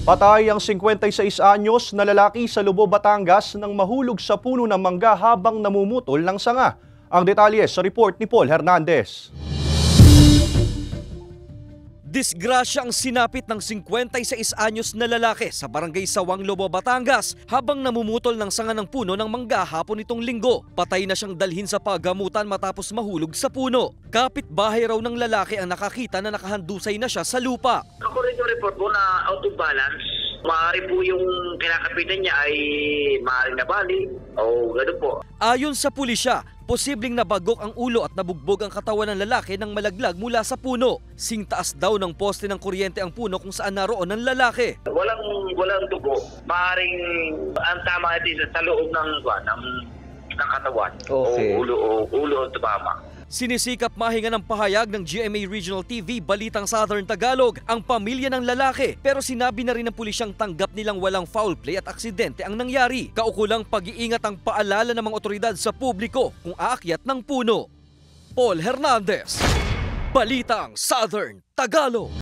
Patay ang 56 anyos na lalaki sa Lobo, Batangas nang mahulog sa puno ng mangga habang namumutol ng sanga. Ang detalye sa report ni Paul Hernandez. Disgrasya ang sinapit ng 56 anyos na lalaki sa barangay Sawang, Lobo, Batangas habang namumutol ng sanga ng puno ng mangga hapon itong linggo. Patay na siyang dalhin sa pagamutan matapos mahulog sa puno. Kapitbahay raw ng lalaki ang nakakita na nakahandusay na siya sa lupa. Ako rin yung report mo na out of balance. Maaari po yung kinakapitan niya ay maaaring nabali o gano'n po. Ayon sa pulisya, posibleng nabagok ang ulo at nabugbog ang katawan ng lalaki nang malaglag mula sa puno. Singtaas daw ng poste ng kuryente ang puno kung saan naroon ang lalaki. Walang dugo. Maaaring ang tama ito sa loob ng katawan. Okay. O ulo o tumama. Sinisikap mahinga ng pahayag ng GMA Regional TV Balitang Southern Tagalog ang pamilya ng lalaki, pero sinabi na rin ng pulisyang tanggap nilang walang foul play at aksidente ang nangyari. Kaukulang pag-iingat ang paalala ng mga otoridad sa publiko kung aakyat ng puno. Paul Hernandez, Balitang Southern Tagalog.